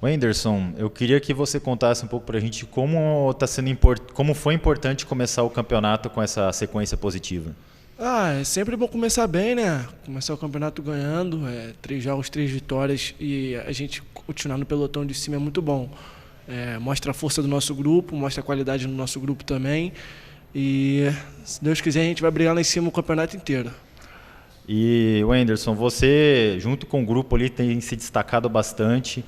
Wenderson, eu queria que você contasse um pouco para a gente como foi importante começar o campeonato com essa sequência positiva. É sempre bom começar bem, né? Começar o campeonato ganhando, 3 jogos, 3 vitórias e a gente continuar no pelotão de cima é muito bom. Mostra a força do nosso grupo, mostra a qualidade do nosso grupo também. E se Deus quiser a gente vai brigar lá em cima o campeonato inteiro. E Wenderson, você junto com o grupo ali tem se destacado bastante,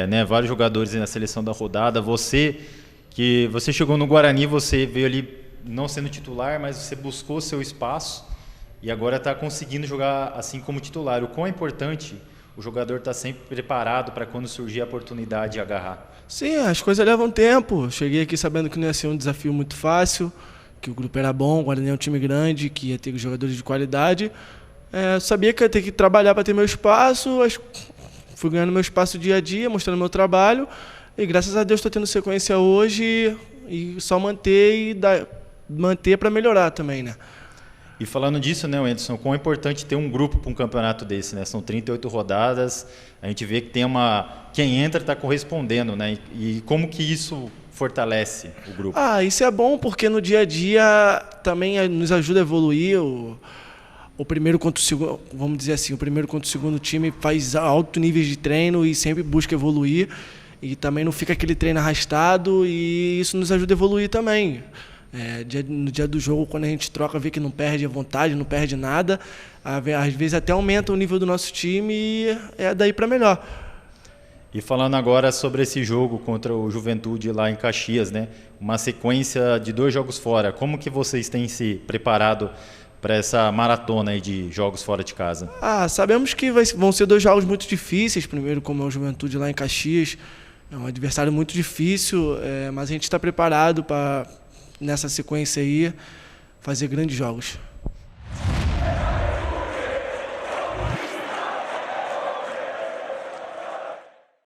né, vários jogadores na seleção da rodada. Você chegou no Guarani, você veio ali não sendo titular, mas você buscou seu espaço e agora está conseguindo jogar assim como titular. O quão é importante o jogador estar sempre preparado para quando surgir a oportunidade agarrar? Sim, as coisas levam tempo. Cheguei aqui sabendo que não ia ser um desafio muito fácil, que o grupo era bom, o Guarani é um time grande, que ia ter jogadores de qualidade. Sabia que ia ter que trabalhar para ter meu espaço, fui ganhando meu espaço dia a dia, mostrando meu trabalho e graças a Deus estou tendo sequência hoje e só manter para melhorar também, né? E falando disso, né, Wenderson, quão é importante ter um grupo para um campeonato desse, né? São 38 rodadas, a gente vê que quem entra está correspondendo, né? E como que isso fortalece o grupo? Isso é bom porque no dia a dia também nos ajuda a evoluir. O primeiro contra o segundo, vamos dizer assim, o primeiro contra o segundo time faz alto nível de treino e sempre busca evoluir. E também não fica aquele treino arrastado e isso nos ajuda a evoluir também. No dia do jogo, quando a gente troca, vê que não perde a vontade, não perde nada. Às vezes até aumenta o nível do nosso time e é daí para melhor. E falando agora sobre esse jogo contra o Juventude lá em Caxias, né? Uma sequência de 2 jogos fora. Como que vocês têm se preparado para essa maratona aí de jogos fora de casa? Sabemos que vão ser 2 jogos muito difíceis. Primeiro, como é o Juventude lá em Caxias, é um adversário muito difícil, mas a gente está preparado para, nessa sequência aí, fazer grandes jogos.